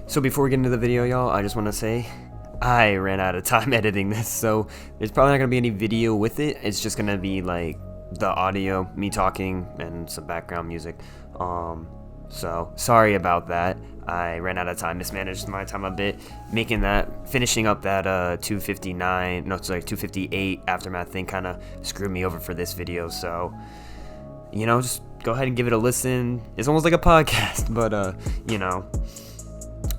So before we get into the video, y'all, I just want to say I ran out of time editing this, so there's probably not going to be any video with it. It's just going to be like the audio, me talking, and some background music. So sorry about that. I ran out of time, mismanaged my time a bit, finishing up that 258 aftermath thing kind of screwed me over for this video. So, just go ahead and give it a listen. It's almost like a podcast, but,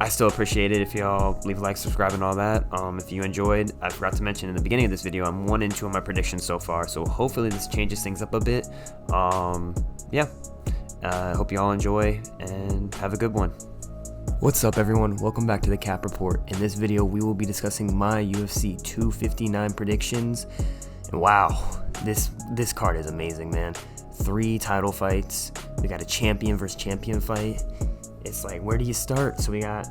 I still appreciate it if y'all leave a like, subscribe, and all that. If you enjoyed, I forgot to mention in the beginning of this video, I'm 1-2 on my predictions so far, so hopefully this changes things up a bit. I hope you all enjoy and have a good one. What's up, everyone? Welcome back to the Cap Report. In this video, we will be discussing my UFC 259 predictions. And wow, this card is amazing, man. 3 title fights. We got a champion versus champion fight. It's like, where do you start? So we got,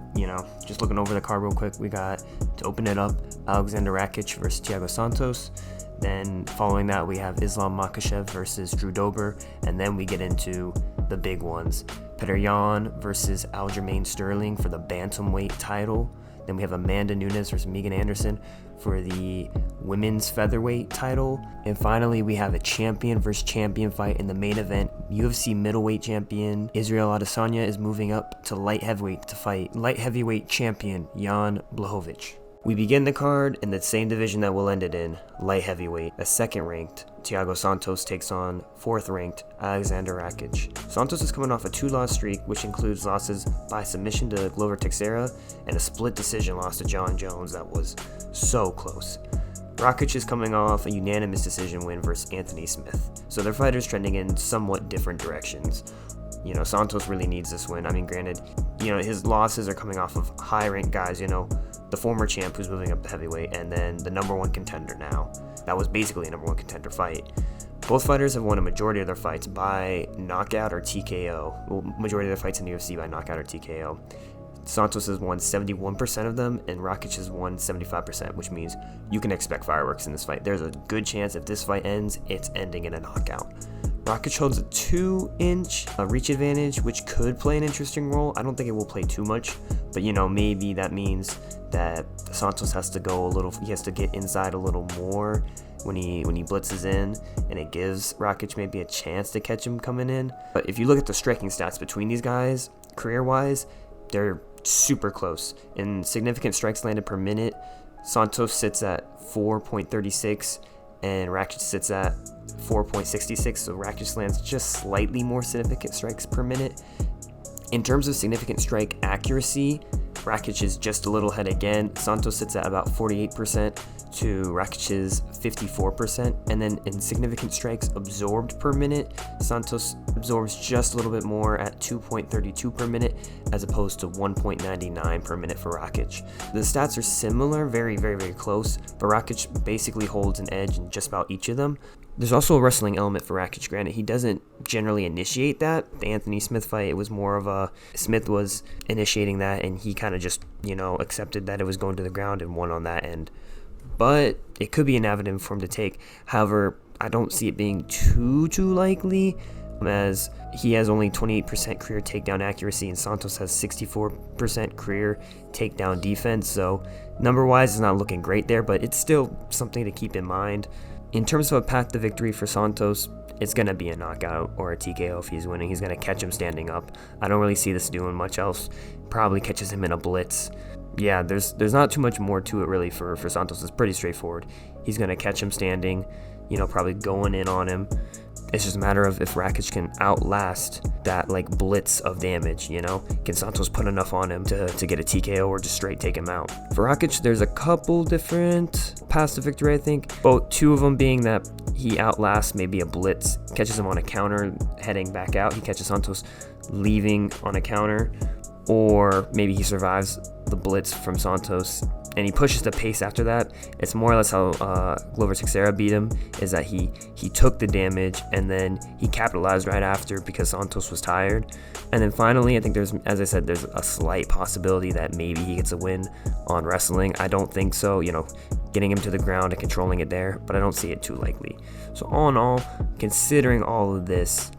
just looking over the card real quick, we got, to open it up, Alexander Rakic versus Thiago Santos. Then following that, we have Islam Makhachev versus Drew Dober. And then we get into the big ones. Petr Yan versus Aljamain Sterling for the bantamweight title. Then we have Amanda Nunes versus Megan Anderson for the women's featherweight title. And finally, we have a champion versus champion fight in the main event. UFC middleweight champion Israel Adesanya is moving up to light heavyweight to fight light heavyweight champion Jan Blachowicz. We begin the card in the same division that we'll end it in, light heavyweight. A second-ranked Thiago Santos takes on fourth-ranked Alexander Rakic. Santos is coming off a 2-loss streak, which includes losses by submission to Glover Teixeira and a split decision loss to John Jones that was so close. Rakic is coming off a unanimous decision win versus Anthony Smith, so their fighters trending in somewhat different directions. Santos really needs this win. I mean, granted, his losses are coming off of high-ranked guys, the former champ who's moving up to heavyweight, and then the number one contender now. That was basically a number one contender fight. Both fighters have won a majority of their fights by knockout or TKO. Well, majority of their fights in the UFC by knockout or TKO. Santos has won 71% of them, and Rakic has won 75%, which means you can expect fireworks in this fight. There's a good chance if this fight ends, it's ending in a knockout. Rakic holds a 2-inch reach advantage, which could play an interesting role. I don't think it will play too much, but maybe that means that Santos has to he has to get inside a little more when he blitzes in, and it gives Rakic maybe a chance to catch him coming in. But if you look at the striking stats between these guys, career-wise, they're super close. In significant strikes landed per minute, Santos sits at 4.36, and Rakic sits at 4.66, so Rakic lands just slightly more significant strikes per minute. In terms of significant strike accuracy, Rakic is just a little ahead again. Santos sits at about 48% to Rakic's 54%, and then in significant strikes absorbed per minute, Santos absorbs just a little bit more at 2.32 per minute as opposed to 1.99 per minute for Rakic. The stats are similar, very, very, very close, but Rakic basically holds an edge in just about each of them. There's also a wrestling element for Rakic. Granted, he doesn't generally initiate that. The Anthony Smith fight, it was more of Smith was initiating that, and he kind of just, accepted that it was going to the ground and won on that end. But it could be an avenue for him to take. However, I don't see it being too likely, as he has only 28% career takedown accuracy and Santos has 64% career takedown defense. So number-wise, it's not looking great there, but it's still something to keep in mind. In terms of a path to victory for Santos, it's going to be a knockout or a TKO if he's winning. He's going to catch him standing up. I don't really see this doing much else. Probably catches him in a blitz. Yeah, there's not too much more to it really for Santos. It's pretty straightforward. He's going to catch him standing, probably going in on him. It's just a matter of if Rakic can outlast that blitz of damage, Can Santos put enough on him to get a TKO or just straight take him out? For Rakic, there's a couple different paths to victory, I think. Both 2 of them being that he outlasts maybe a blitz, catches him on a counter, heading back out. He catches Santos leaving on a counter, or maybe he survives the blitz from Santos and he pushes the pace after that. It's more or less how Glover Teixeira beat him, is that he took the damage and then he capitalized right after because Santos was tired. And then finally, I think there's a slight possibility that maybe he gets a win on wrestling. I don't think so, getting him to the ground and controlling it there, but I don't see it too likely. So all in all, considering all of this,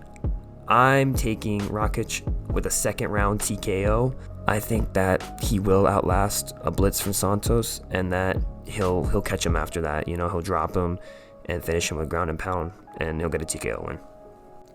I'm taking Rakic with a second round TKO. I think that he will outlast a blitz from Santos, and that he'll catch him after that. He'll drop him and finish him with ground and pound, and he'll get a TKO win.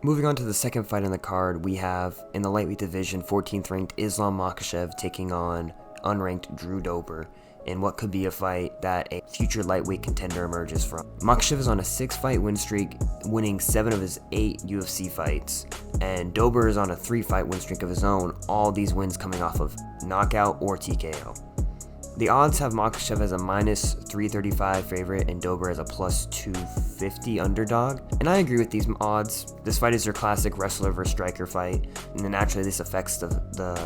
Moving on to the second fight on the card, we have in the lightweight division 14th ranked Islam Makhachev taking on unranked Drew Dober in what could be a fight that a future lightweight contender emerges from. Makhachev is on a 6-fight win streak, winning 7 of his 8 UFC fights, and Dober is on a 3-fight win streak of his own, all these wins coming off of knockout or TKO. The odds have Makhachev as a minus 335 favorite and Dober as a plus 250 underdog. And I agree with these odds. This fight is your classic wrestler versus striker fight. And then naturally this affects the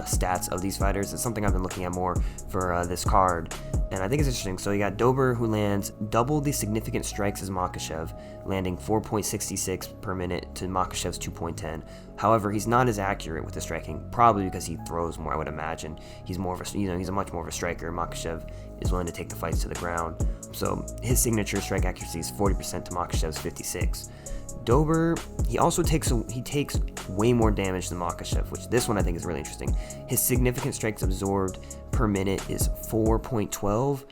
stats of these fighters. It's something I've been looking at more for this card. And I think it's interesting. So you got Dober, who lands double the significant strikes as Makhachev, landing 4.66 per minute to Makhachev's 2.10. However, he's not as accurate with the striking, probably because he throws more, I would imagine. He's more of a, he's a much more of a striker. Makhachev is willing to take the fights to the ground. So his signature strike accuracy is 40% to Makhachev's 56. Dober, he takes way more damage than Makhachev, which this one I think is really interesting. His significant strikes absorbed per minute is 4.12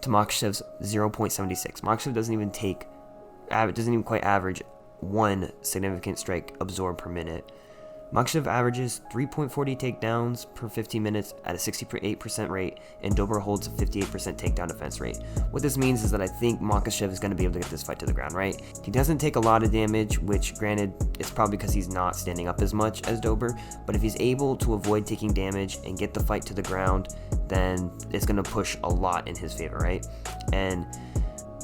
to Makhachev's 0.76. Makhachev doesn't even quite average one significant strike absorbed per minute. Makhachev averages 3.40 takedowns per 15 minutes at a 68% rate, and Dober holds a 58% takedown defense rate. What this means is that I think Makhachev is going to be able to get this fight to the ground, right? He doesn't take a lot of damage, which granted, it's probably because he's not standing up as much as Dober, but if he's able to avoid taking damage and get the fight to the ground, then it's going to push a lot in his favor, right? And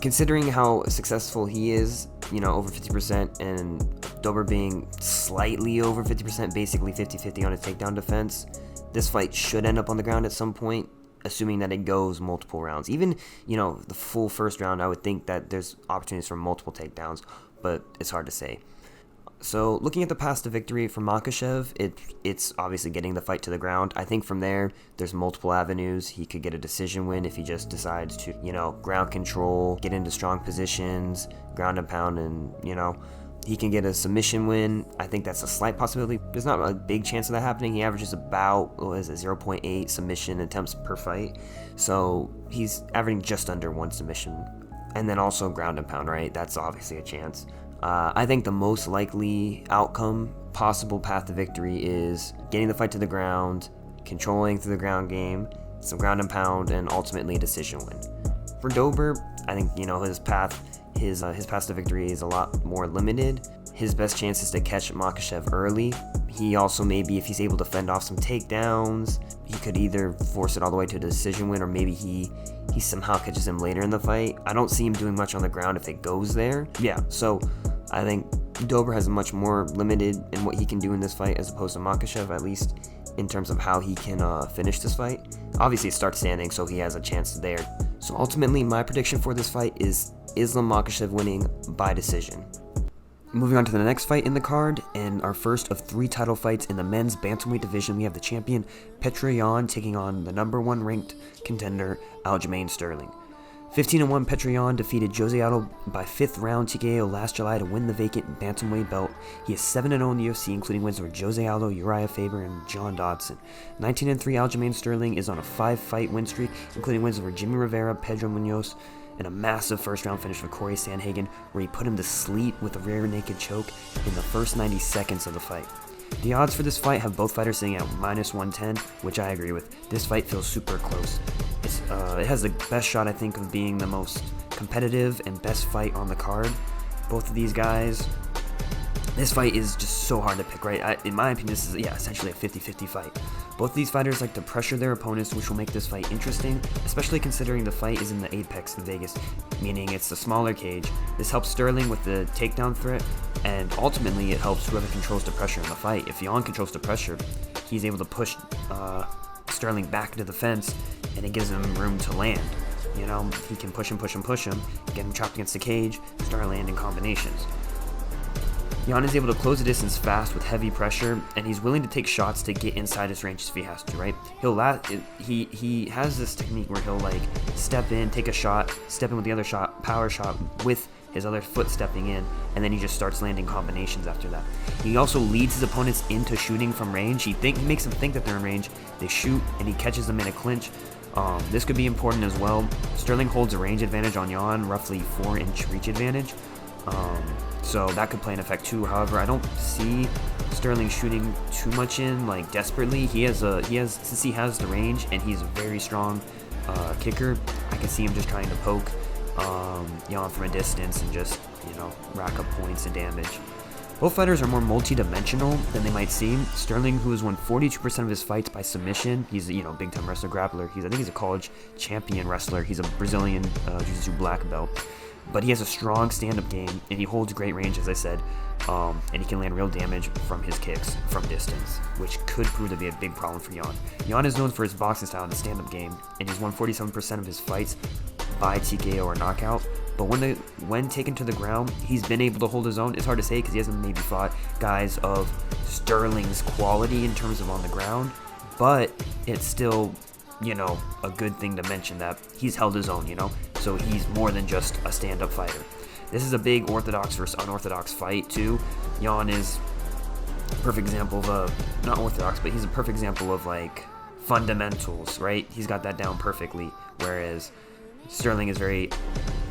considering how successful he is, over 50%, and Dober being slightly over 50%, basically 50-50 on his takedown defense, this fight should end up on the ground at some point, assuming that it goes multiple rounds. Even, the full first round, I would think that there's opportunities for multiple takedowns, but it's hard to say. So looking at the path to victory for Makhachev, it's obviously getting the fight to the ground. I think from there's multiple avenues. He could get a decision win if he just decides to, ground control, get into strong positions, ground and pound, and, he can get a submission win. I think that's a slight possibility. There's not a big chance of that happening. He averages about, 0.8 submission attempts per fight. So he's averaging just under 1 submission. And then also ground and pound, right? That's obviously a chance. I think the most likely outcome, possible path to victory, is getting the fight to the ground, controlling through the ground game, some ground and pound, and ultimately a decision win. For Dober, I think his path to victory is a lot more limited. His best chance is to catch Makhachev early. He also maybe, if he's able to fend off some takedowns, he could either force it all the way to a decision win, or maybe he somehow catches him later in the fight. I don't see him doing much on the ground if it goes there. Yeah, so I think Dober has much more limited in what he can do in this fight as opposed to Makhachev, at least in terms of how he can finish this fight. Obviously, it starts standing, so he has a chance there. So ultimately, my prediction for this fight is Islam Makhachev winning by decision. Moving on to the next fight in the card, and our first of 3 title fights in the men's bantamweight division, we have the champion Petr Yan taking on the number 1 ranked contender Aljamain Sterling. 15-1, Petr Yan defeated Jose Aldo by 5th round TKO last July to win the vacant bantamweight belt. He is 7-0 in the UFC, including wins over Jose Aldo, Uriah Faber, and John Dodson. 19-3, Aljamain Sterling is on a 5-fight win streak, including wins over Jimmy Rivera, Pedro Munoz, and a massive first-round finish for Corey Sandhagen, where he put him to sleep with a rear naked choke in the first 90 seconds of the fight. The odds for this fight have both fighters sitting at minus 110, which I agree with. This fight feels super close. It has the best shot, I think, of being the most competitive and best fight on the card. Both of these guys, this fight is just so hard to pick, right? In my opinion, this is essentially a 50-50 fight. Both of these fighters like to pressure their opponents, which will make this fight interesting, especially considering the fight is in the Apex in Vegas, meaning it's a smaller cage. This helps Sterling with the takedown threat, and ultimately it helps whoever controls the pressure in the fight. If Yan controls the pressure, he's able to push Sterling back into the fence, and it gives him room to land. He can push him, get him chopped against the cage, start landing combinations. Yan is able to close the distance fast with heavy pressure, and he's willing to take shots to get inside his range if he has to, right? He has this technique where he'll step in, take a shot, step in with the other shot, power shot with his other foot stepping in, and then he just starts landing combinations after that. He also leads his opponents into shooting from range. He makes them think that they're in range. They shoot, and he catches them in a clinch. This could be important as well. Sterling holds a range advantage on Jan, roughly 4-inch reach advantage. So that could play an effect too. However, I don't see Sterling shooting too much in, like, desperately. Since he has the range and he's a very strong kicker, I can see him just trying to poke Jan from a distance and just, rack up points and damage. Both fighters are more multi-dimensional than they might seem. Sterling, who has won 42% of his fights by submission, he's a big-time wrestler, grappler. I think he's a college champion wrestler. He's a Brazilian Jiu-Jitsu black belt. But he has a strong stand-up game, and he holds great range, as I said, and he can land real damage from his kicks from distance, which could prove to be a big problem for Jan. Jan is known for his boxing style and his stand-up game, and he's won 47% of his fights by TKO or knockout. But when taken to the ground, he's been able to hold his own. It's hard to say because he hasn't maybe fought guys of Sterling's quality in terms of on the ground, but it's still, a good thing to mention that he's held his own, so he's more than just a stand-up fighter. This is a big orthodox versus unorthodox fight too. Jan is a perfect example of not orthodox, but he's a perfect example of like fundamentals, right? He's got that down perfectly, whereas Sterling is very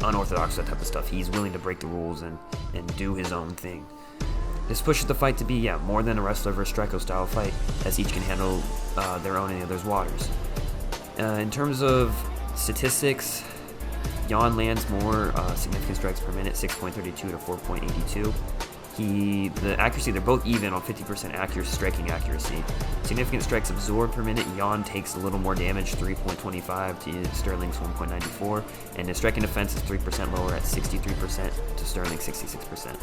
unorthodox, that type of stuff. He's willing to break the rules and do his own thing. This pushes the fight to be, more than a wrestler versus striker style fight, as each can handle their own and the other's waters. In terms of statistics, Jan lands more significant strikes per minute, 6.32 to 4.82. The accuracy, they're both even on 50% striking accuracy. Significant strikes absorbed per minute, Jan takes a little more damage, 3.25 to Sterling's 1.94, and his striking defense is 3% lower at 63% to Sterling's 66%.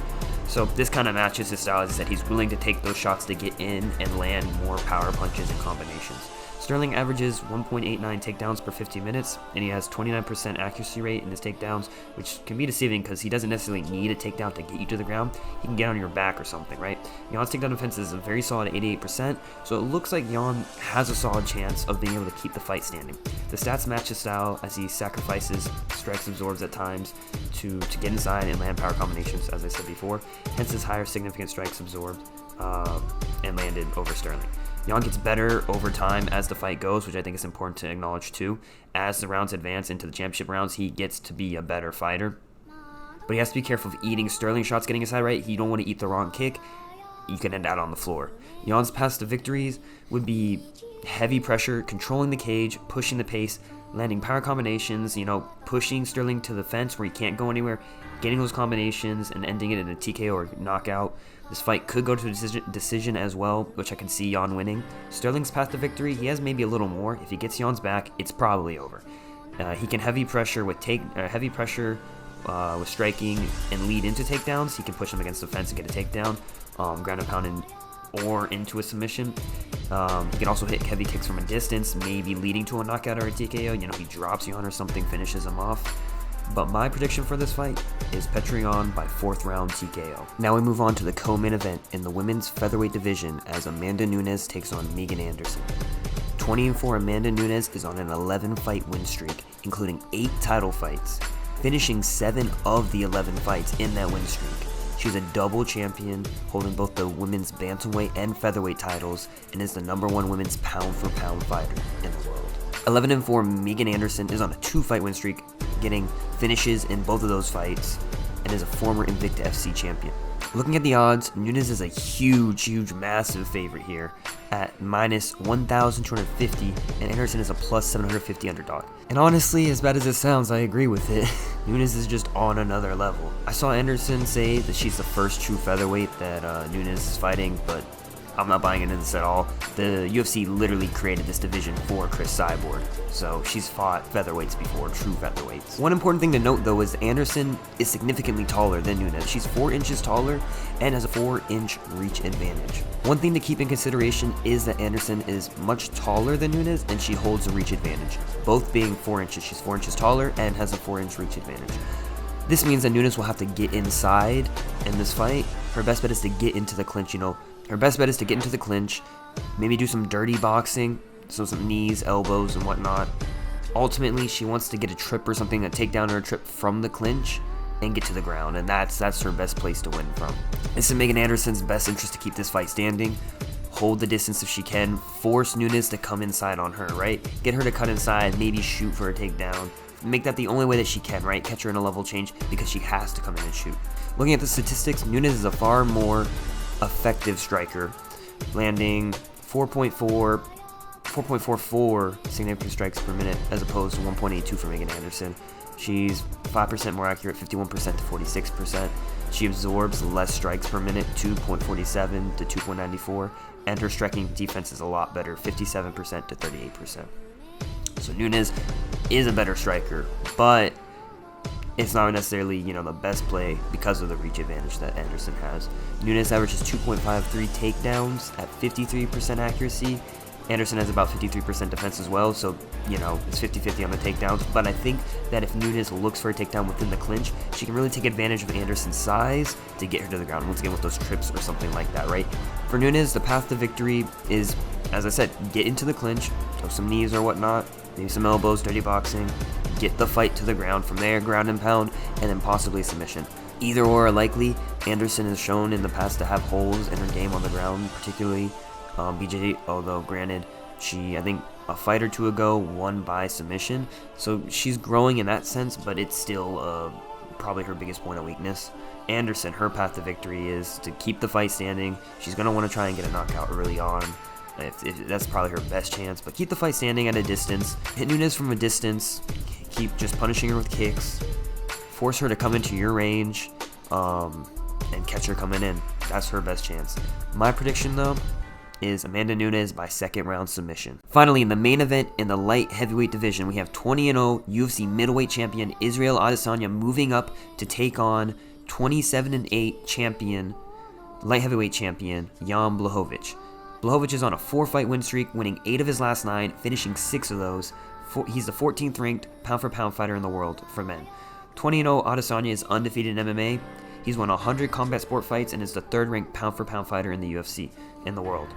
So this kind of matches his style. As I said, he's willing to take those shots to get in and land more power punches and combinations. Sterling averages 1.89 takedowns per 50 minutes, and he has 29% accuracy rate in his takedowns, which can be deceiving because he doesn't necessarily need a takedown to get you to the ground. He can get on your back or something, right? Jan's takedown defense is a very solid 88%, so it looks like Jan has a solid chance of being able to keep the fight standing. The stats match his style as he sacrifices strikes absorbs at times to get inside and land power combinations, as I said before, hence his higher significant strikes absorbed and landed over Sterling. Jan gets better over time as the fight goes, which I think is important to acknowledge too. As the rounds advance into the championship rounds, he gets to be a better fighter. But he has to be careful of eating Sterling shots getting inside, right? You don't want to eat the wrong kick. You can end out on the floor. Jan's path to victories would be heavy pressure, controlling the cage, pushing the pace, landing power combinations, pushing Sterling to the fence where he can't go anywhere, getting those combinations and ending it in a TKO or knockout. This fight could go to a decision as well, which I can see Jan winning. Sterling's path to victory, he has maybe a little more. If he gets Jan's back, it's probably over. He can heavy pressure with striking and lead into takedowns. He can push him against the fence and get a takedown, ground and pound or into a submission. He can also hit heavy kicks from a distance, maybe leading to a knockout or a TKO. He drops Jan or something, finishes him off. But my prediction for this fight is Petrion by 4th round TKO. Now we move on to the co-main event in the women's featherweight division as Amanda Nunes takes on Megan Anderson. 20-4 Amanda Nunes is on an 11-fight win streak, including 8 title fights, finishing 7 of the 11 fights in that win streak. She's a double champion, holding both the women's bantamweight and featherweight titles, and is the #1 women's pound-for-pound fighter in the world. 11-4 Megan Anderson is on a 2-fight win streak, getting finishes in both of those fights, and is a former Invicta FC champion. Looking at the odds, Nunes is a huge, massive favorite here at minus 1,250, and Anderson is a plus 750 underdog. And honestly, as bad as it sounds, I agree with it. Nunes is just on another level. I saw Anderson say that she's the first true featherweight that Nunes is fighting, but I'm not buying into this at all. The UFC literally created this division for Chris Cyborg, so she's fought featherweights before, true featherweights. One important thing to note though is Anderson is significantly taller than Nunes. She's 4 inches taller and has a 4-inch reach advantage. One thing to keep in consideration is that Anderson is much taller than Nunes and she holds a reach advantage, both being 4 inches. She's 4 inches taller and has a 4-inch reach advantage. This means that Nunes will have to get inside in this fight. Her best bet is to get into the clinch, Her best bet is to get into the clinch, maybe do some dirty boxing, so some knees, elbows, and whatnot. Ultimately, she wants to get a trip or something, a takedown or a trip from the clinch, and get to the ground, and that's her best place to win from. It's in Megan Anderson's best interest to keep this fight standing, hold the distance if she can, force Nunes to come inside on her, right? Get her to cut inside, maybe shoot for a takedown. Make that the only way that she can, right? Catch her in a level change because she has to come in and shoot. Looking at the statistics, Nunes is a far more effective striker, landing 4.44 significant strikes per minute as opposed to 1.82 for Megan Anderson. She's 5% more accurate, 51% to 46%. She absorbs less strikes per minute, 2.47 to 2.94, and her striking defense is a lot better, 57% to 38%. So Nunes is a better striker, but it's not necessarily, the best play because of the reach advantage that Anderson has. Nunes averages 2.53 takedowns at 53% accuracy. Anderson has about 53% defense as well, so, it's 50-50 on the takedowns. But I think that if Nunes looks for a takedown within the clinch, she can really take advantage of Anderson's size to get her to the ground, once again with those trips or something like that, right? For Nunes, the path to victory is, as I said, get into the clinch, throw some knees or whatnot, maybe some elbows, dirty boxing, get the fight to the ground from there, ground and pound, and then possibly submission. Either or are likely. Anderson has shown in the past to have holes in her game on the ground, particularly BJ, although granted, she, I think, a fight or two ago won by submission, so she's growing in that sense, but it's still probably her biggest point of weakness. Anderson, her path to victory is to keep the fight standing. She's going to want to try and get a knockout early on. If that's probably her best chance, but keep the fight standing at a distance. Hit Nunes from a distance, keep just punishing her with kicks, force her to come into your range, and catch her coming in. That's her best chance. My prediction, though, is Amanda Nunes by second round submission. Finally, in the main event in the light heavyweight division, we have 20-0 UFC middleweight champion Israel Adesanya moving up to take on 27-8 champion, light heavyweight champion Jan Blachowicz. Blachowicz is on a 4-fight win streak, winning 8 of his last 9, finishing 6 of those. He's the 14th ranked pound-for-pound fighter in the world for men. 20-0 Adesanya is undefeated in MMA. He's won 100 combat sport fights and is the 3rd ranked pound-for-pound fighter in the UFC in the world.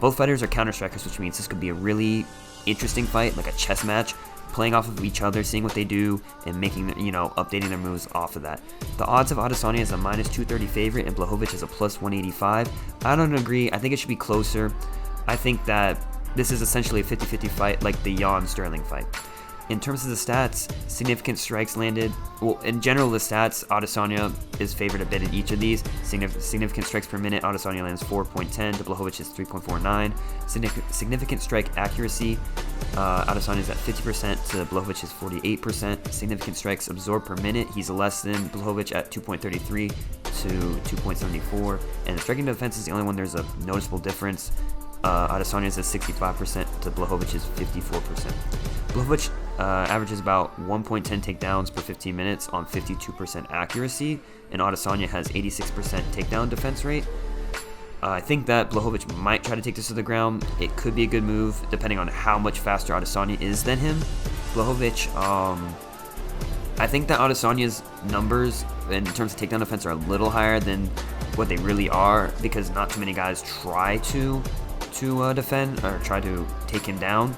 Both fighters are counter-strikers, which means this could be a really interesting fight, like a chess match, playing off of each other, seeing what they do, and making, updating their moves off of that. The odds of Adesanya is a -230 favorite, and Blachowicz is a +185. I don't agree. I think it should be closer. I think that this is essentially a 50-50 fight, like the Jan Sterling fight. In terms of the stats, significant strikes landed. Well, in general, the stats, Adesanya is favored a bit in each of these. Significant strikes per minute, Adesanya lands 4.10 to Blachowicz is 3.49. Significant strike accuracy, Adesanya is at 50% to Blachowicz is 48%. Significant strikes absorbed per minute, he's less than Blachowicz at 2.33 to 2.74. And the striking defense is the only one there's a noticeable difference. Adesanya is at 65% to Blachowicz is 54%. Blachowicz averages about 1.10 takedowns per 15 minutes on 52% accuracy, and Adesanya has 86% takedown defense rate. I think that Blachowicz might try to take this to the ground. It could be a good move, depending on how much faster Adesanya is than him. Blachowicz, I think that Adesanya's numbers in terms of takedown defense are a little higher than what they really are, because not too many guys try to defend or try to take him down.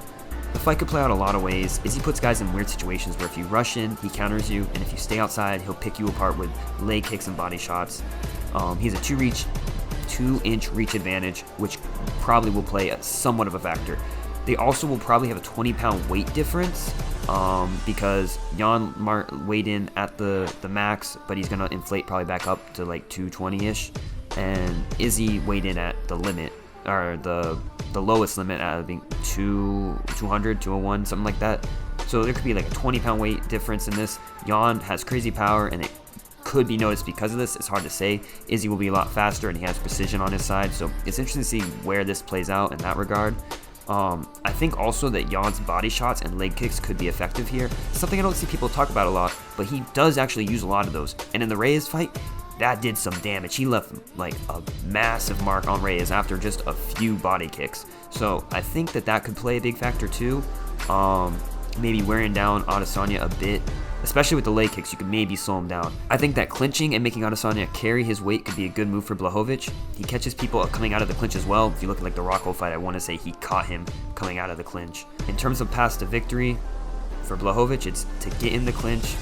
The fight could play out a lot of ways. Izzy puts guys in weird situations where if you rush in, he counters you, and if you stay outside, he'll pick you apart with leg kicks and body shots. He's a 2-inch reach advantage, which probably will play somewhat of a factor. They also will probably have a 20-pound weight difference because Jan weighed in at the max, but he's going to inflate probably back up to like 220-ish, and Izzy weighed in at the limit, or the lowest limit at, I think, 200, 201, something like that. So there could be like a 20-pound weight difference in this. Jan has crazy power, and it could be noticed because of this. It's hard to say. Izzy will be a lot faster, and he has precision on his side. So it's interesting to see where this plays out in that regard. I think also that Jan's body shots and leg kicks could be effective here. Something I don't see people talk about a lot, but he does actually use a lot of those. And in the Reyes fight, that did some damage. He left like a massive mark on Reyes after just a few body kicks. So I think that could play a big factor too. Maybe wearing down Adesanya a bit, especially with the leg kicks. You could maybe slow him down. I think that clinching and making Adesanya carry his weight could be a good move for Blachowicz. He catches people coming out of the clinch as well. If you look at like the Rocco fight, I want to say he caught him coming out of the clinch. In terms of paths to victory for Blachowicz, it's to get in the clinch,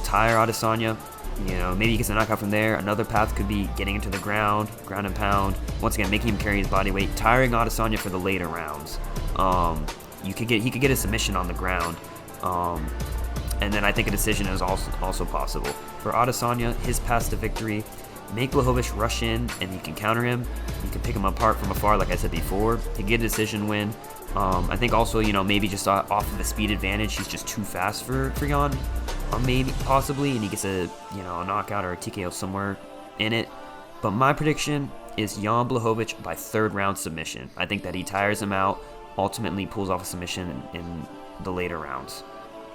tire Adesanya, maybe he gets a knockout from there. Another path could be getting into the ground and pound. Once again, making him carry his body weight, tiring Adesanya for the later rounds. He could get a submission on the ground. And then I think a decision is also possible. For Adesanya, his path to victory, make Blachowicz rush in and you can counter him. You can pick him apart from afar, like I said before. He get a decision win. I think also, maybe just off of the speed advantage, he's just too fast for Jan, maybe, possibly, and he gets a knockout or a TKO somewhere in it. But my prediction is Jan Blachowicz by third round submission. I think that he tires him out, ultimately pulls off a submission in the later rounds.